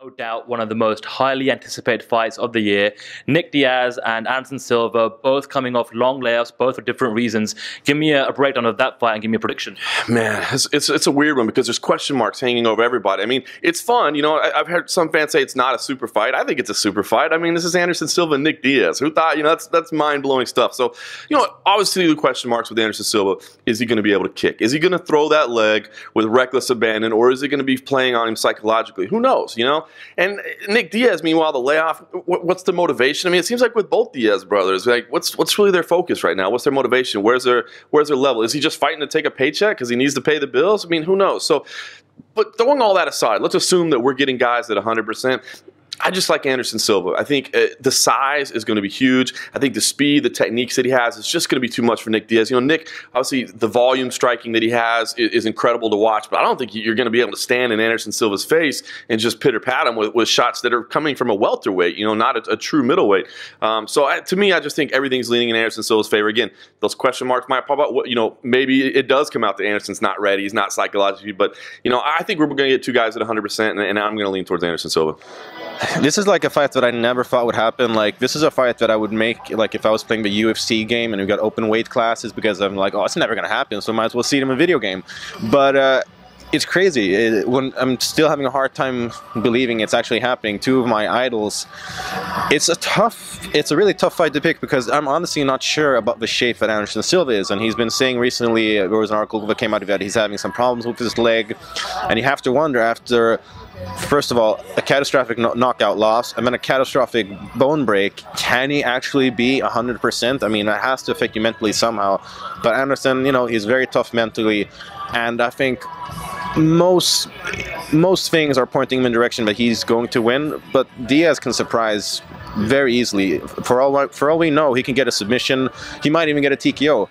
No doubt one of the most highly anticipated fights of the year. Nick Diaz and Anderson Silva, both coming off long layoffs, both for different reasons. Give me a breakdown of that fight and give me a prediction. Man, it's a weird one because there's question marks hanging over everybody. I mean, it's fun. You know, I've heard some fans say it's not a super fight. I think it's a super fight. I mean, this is Anderson Silva and Nick Diaz. Who thought, you know, that's mind-blowing stuff. So, you know, obviously the question marks with Anderson Silva, is he going to be able to kick? Is he going to throw that leg with reckless abandon, or is he going to be playing on him psychologically? Who knows, you know? And Nick Diaz, meanwhile, the layoff, what's the motivation? I mean, it seems like with both Diaz brothers, like what's really their focus right now? What's their motivation? Where's their level? Is he just fighting to take a paycheck because he needs to pay the bills? I mean, who knows? So, but throwing all that aside, let's assume that we're getting guys at 100%. I just like Anderson Silva. I think the size is going to be huge. I think the speed, the techniques that he has, is just going to be too much for Nick Diaz. You know, Nick, obviously, the volume striking that he has is incredible to watch, but I don't think you're going to be able to stand in Anderson Silva's face and just pitter-pat him with shots that are coming from a welterweight, you know, not a true middleweight. To me, I just think everything's leaning in Anderson Silva's favor. Again, those question marks might pop out. You know, maybe it does come out that Anderson's not ready. He's not psychologically, but, you know, I think we're going to get two guys at 100%, and I'm going to lean towards Anderson Silva. This is like a fight that I never thought would happen. Like, this is a fight that I would make, like, if I was playing the UFC game and we got open weight classes, because I'm like, oh, it's never going to happen, so I might as well see it in a video game. But it's crazy. When I'm still having a hard time believing it's actually happening. Two of my idols. It's a really tough fight to pick because I'm honestly not sure about the shape that Anderson Silva is. And he's been saying recently, there was an article that came out that he's having some problems with his leg. And you have to wonder, after, first of all, a catastrophic knockout loss, and then a catastrophic bone break, can he actually be 100%? I mean, it has to affect you mentally somehow. But Anderson, you know, he's very tough mentally. And I think most things are pointing him in the direction that he's going to win, but Diaz can surprise very easily. For all we know, he can get a submission. He might even get a TKO.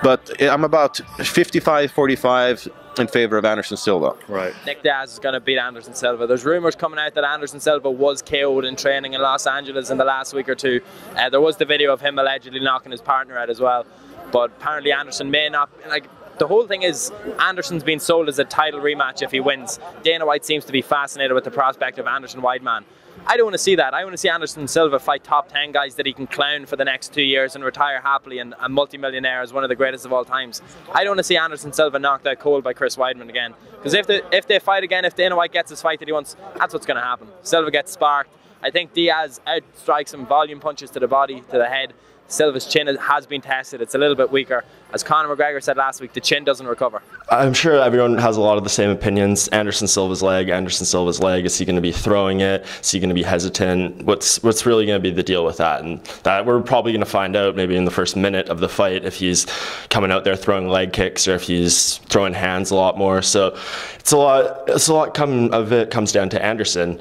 But I'm about 55-45 in favor of Anderson Silva. Right. Nick Diaz is going to beat Anderson Silva. There's rumors coming out that Anderson Silva was KO'd in training in Los Angeles in the last week or two. There was the video of him allegedly knocking his partner out as well. But apparently Anderson may not, like, the whole thing is Anderson's been sold as a title rematch if he wins. Dana White seems to be fascinated with the prospect of Anderson Weidman. I don't want to see that. I want to see Anderson Silva fight top 10 guys that he can clown for the next 2 years and retire happily and a multi-millionaire as one of the greatest of all times. I don't want to see Anderson Silva knocked out cold by Chris Weidman again. Because if they fight again, if Dana White gets his fight that he wants, that's what's going to happen. Silva gets sparked. I think Diaz outstrikes him, volume punches to the body, to the head. Silva's chin has been tested. It's a little bit weaker. As Conor McGregor said last week, the chin doesn't recover. I'm sure everyone has a lot of the same opinions. Anderson Silva's leg. Is he going to be throwing it? Is he going to be hesitant? What's really going to be the deal with that? And that we're probably going to find out maybe in the first minute of the fight if he's coming out there throwing leg kicks or if he's throwing hands a lot more. So it's a lot comes down to Anderson.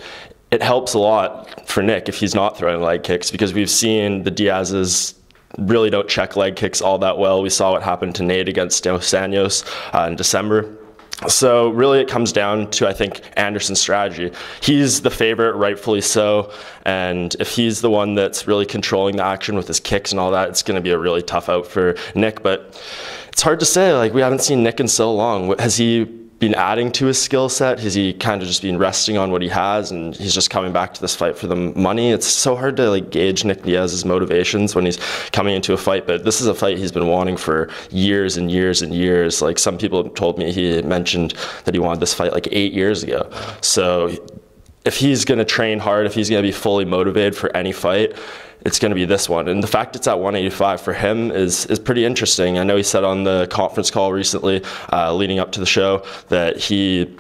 It helps a lot for Nick if he's not throwing leg kicks, because we've seen the Diaz's really don't check leg kicks all that well. We saw what happened to Nate against Dos Anjos in December. So really it comes down to, I think, Anderson's strategy. He's the favorite, rightfully so, and if he's the one that's really controlling the action with his kicks and all that, it's going to be a really tough out for Nick. But it's hard to say. Like, we haven't seen Nick in so long. Has he been adding to his skill set? Has he kind of just been resting on what he has and he's just coming back to this fight for the money? It's so hard to, like, gauge Nick Diaz's motivations when he's coming into a fight, but this is a fight he's been wanting for years and years and years. Like, some people told me he mentioned that he wanted this fight like 8 years ago. So if he's going to train hard, if he's going to be fully motivated for any fight, it's going to be this one. And the fact it's at 185 for him is pretty interesting. I know he said on the conference call recently, leading up to the show, that he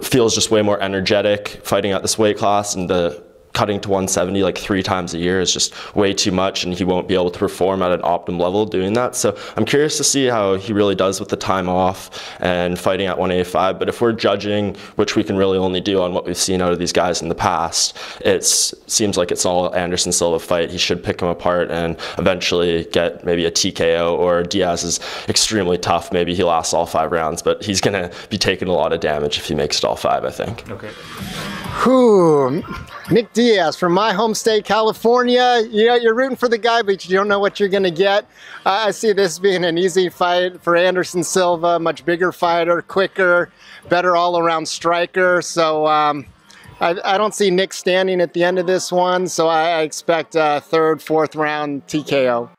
feels just way more energetic fighting at this weight class, and the cutting to 170 like 3 times a year is just way too much, and he won't be able to perform at an optimum level doing that. So I'm curious to see how he really does with the time off and fighting at 185. But if we're judging, which we can really only do on what we've seen out of these guys in the past, it seems like it's all Anderson Silva fight. He should pick him apart and eventually get maybe a TKO, or Diaz is extremely tough. Maybe he lasts all 5 rounds, but he's going to be taking a lot of damage if he makes it all 5, I think. Okay. Whew. Nick Diaz from my home state, California. You know, you're rooting for the guy, but you don't know what you're going to get. I see this being an easy fight for Anderson Silva, much bigger fighter, quicker, better all-around striker. So, I don't see Nick standing at the end of this one, so I expect a third, fourth round TKO.